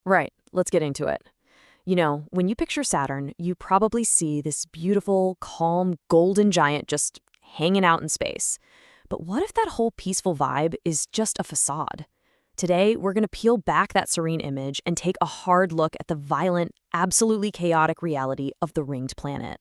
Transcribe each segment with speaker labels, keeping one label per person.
Speaker 1: Right, let's get into it. When you picture Saturn, you probably see this beautiful, calm, golden giant just hanging out in space. But what if that whole peaceful vibe is just a facade? Today, we're going to peel back that serene image and take a hard look at the violent, absolutely chaotic reality of the ringed planet.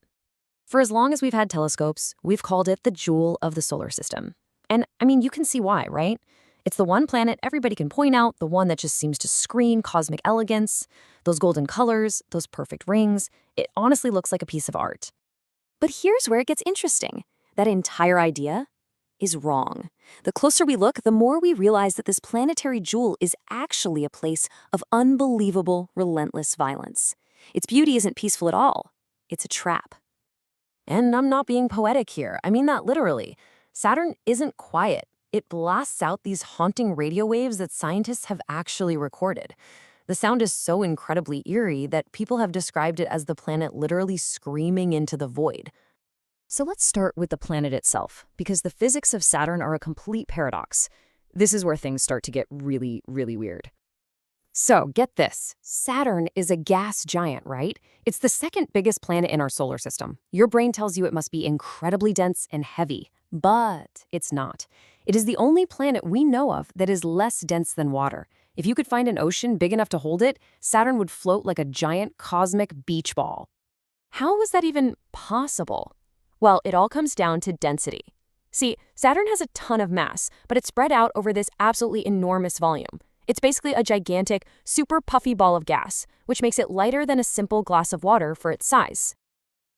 Speaker 1: For as long as we've had telescopes, we've called it the jewel of the solar system. And you can see why, right? It's the one planet everybody can point out, the one that just seems to scream cosmic elegance. Those golden colors, those perfect rings, it honestly looks like a piece of art. But here's where it gets interesting. That entire idea is wrong. The closer we look, the more we realize that this planetary jewel is actually a place of unbelievable, relentless violence. Its beauty isn't peaceful at all. It's a trap. And I'm not being poetic here. I mean that literally. Saturn isn't quiet. It blasts out these haunting radio waves that scientists have actually recorded. The sound is so incredibly eerie that people have described it as the planet literally screaming into the void. So let's start with the planet itself, because the physics of Saturn are a complete paradox. This is where things start to get really, really weird. So get this, Saturn is a gas giant, right? It's the second biggest planet in our solar system. Your brain tells you it must be incredibly dense and heavy, but it's not. It is the only planet we know of that is less dense than water. If you could find an ocean big enough to hold it, Saturn would float like a giant cosmic beach ball. How was that even possible? Well, it all comes down to density. See, Saturn has a ton of mass, but it's spread out over this absolutely enormous volume. It's basically a gigantic, super puffy ball of gas, which makes it lighter than a simple glass of water for its size.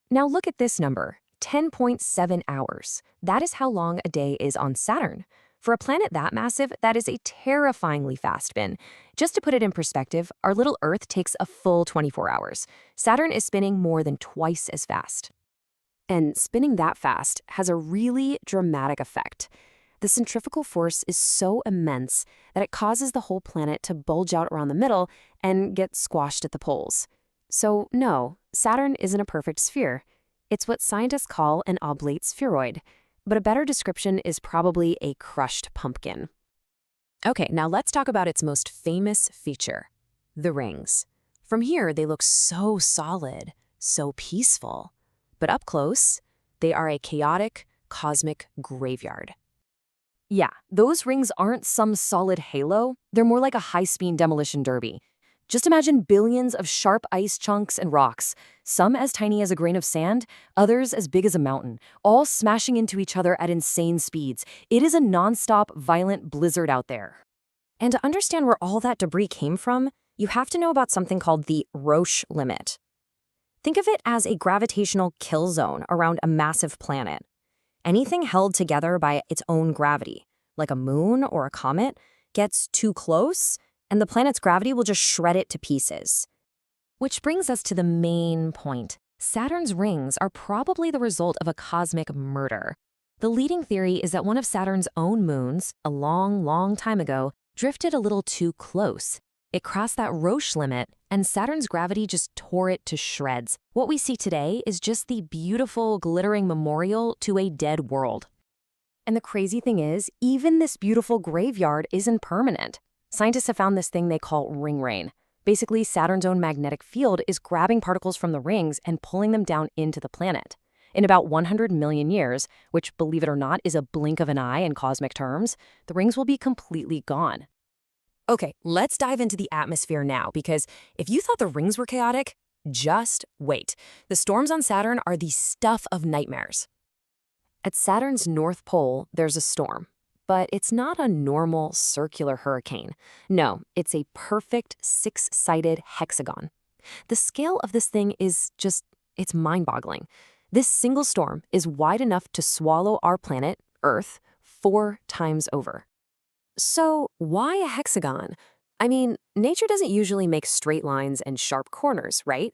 Speaker 1: Now look at this number, 10.7 hours. That is how long a day is on Saturn. For a planet that massive, that is a terrifyingly fast spin. Just to put it in perspective, our little Earth takes a full 24 hours. Saturn is spinning more than twice as fast. And spinning that fast has a really dramatic effect. The centrifugal force is so immense that it causes the whole planet to bulge out around the middle and get squashed at the poles. So no, Saturn isn't a perfect sphere. It's what scientists call an oblate spheroid, but a better description is probably a crushed pumpkin. Okay, now let's talk about its most famous feature, the rings. From here, they look so solid, so peaceful. But up close, they are a chaotic, cosmic graveyard. Yeah, those rings aren't some solid halo. They're more like a high-speed demolition derby. Just imagine billions of sharp ice chunks and rocks, some as tiny as a grain of sand, others as big as a mountain, all smashing into each other at insane speeds. It is a nonstop, violent blizzard out there. And to understand where all that debris came from, you have to know about something called the Roche Limit. Think of it as a gravitational kill zone around a massive planet. Anything held together by its own gravity, like a moon or a comet, gets too close, and the planet's gravity will just shred it to pieces. Which brings us to the main point. Saturn's rings are probably the result of a cosmic murder. The leading theory is that one of Saturn's own moons, a long, long time ago, drifted a little too close. It crossed that Roche limit, and Saturn's gravity just tore it to shreds. What we see today is just the beautiful, glittering memorial to a dead world. And the crazy thing is, even this beautiful graveyard isn't permanent. Scientists have found this thing they call ring rain. Basically, Saturn's own magnetic field is grabbing particles from the rings and pulling them down into the planet. In about 100 million years, which, believe it or not, is a blink of an eye in cosmic terms, the rings will be completely gone. Okay, let's dive into the atmosphere now, because if you thought the rings were chaotic, just wait. The storms on Saturn are the stuff of nightmares. At Saturn's North Pole, there's a storm. But it's not a normal circular hurricane. No, it's a perfect six-sided hexagon. The scale of this thing is it's mind-boggling. This single storm is wide enough to swallow our planet, Earth, 4 times over. So why a hexagon? Nature doesn't usually make straight lines and sharp corners, right?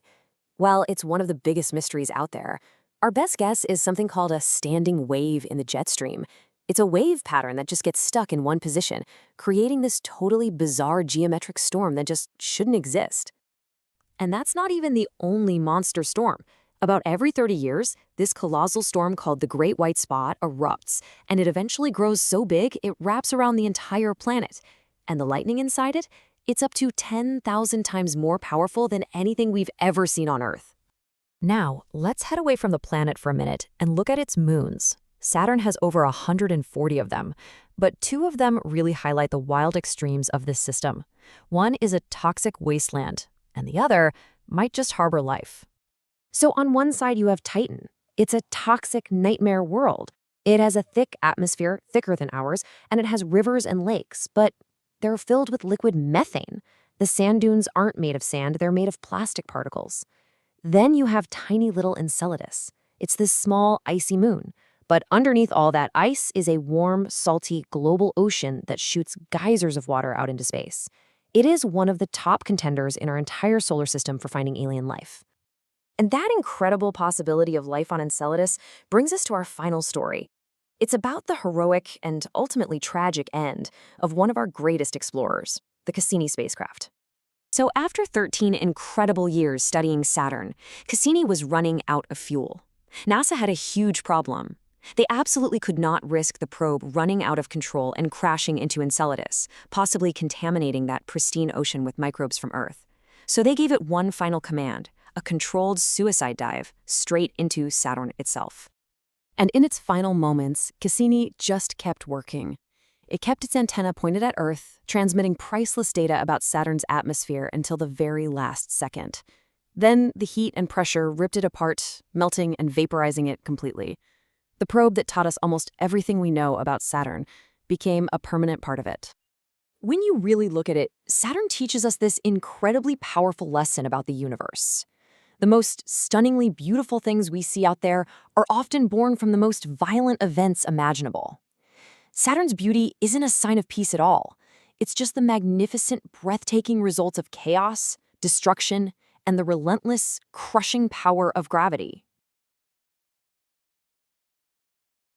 Speaker 1: Well, it's one of the biggest mysteries out there. Our best guess is something called a standing wave in the jet stream. It's a wave pattern that just gets stuck in one position, creating this totally bizarre geometric storm that just shouldn't exist. And that's not even the only monster storm. About every 30 years, this colossal storm called the Great White Spot erupts, and it eventually grows so big it wraps around the entire planet. And the lightning inside it It's up to 10,000 times more powerful than anything we've ever seen on Earth. Now, let's head away from the planet for a minute and look at its moons. Saturn has over 140 of them, but 2 of them really highlight the wild extremes of this system. One is a toxic wasteland, and the other might just harbor life. So on one side you have Titan. It's a toxic nightmare world. It has a thick atmosphere, thicker than ours, and it has rivers and lakes, but they're filled with liquid methane. The sand dunes aren't made of sand, they're made of plastic particles. Then you have tiny little Enceladus. It's this small, icy moon. But underneath all that ice is a warm, salty global ocean that shoots geysers of water out into space. It is one of the top contenders in our entire solar system for finding alien life. And that incredible possibility of life on Enceladus brings us to our final story. It's about the heroic and ultimately tragic end of one of our greatest explorers, the Cassini spacecraft. So after 13 incredible years studying Saturn, Cassini was running out of fuel. NASA had a huge problem. They absolutely could not risk the probe running out of control and crashing into Enceladus, possibly contaminating that pristine ocean with microbes from Earth. So they gave it one final command, a controlled suicide dive straight into Saturn itself. And in its final moments, Cassini just kept working. It kept its antenna pointed at Earth, transmitting priceless data about Saturn's atmosphere until the very last second. Then the heat and pressure ripped it apart, melting and vaporizing it completely. The probe that taught us almost everything we know about Saturn became a permanent part of it. When you really look at it, Saturn teaches us this incredibly powerful lesson about the universe. The most stunningly beautiful things we see out there are often born from the most violent events imaginable. Saturn's beauty isn't a sign of peace at all. It's just the magnificent, breathtaking results of chaos, destruction, and the relentless, crushing power of gravity.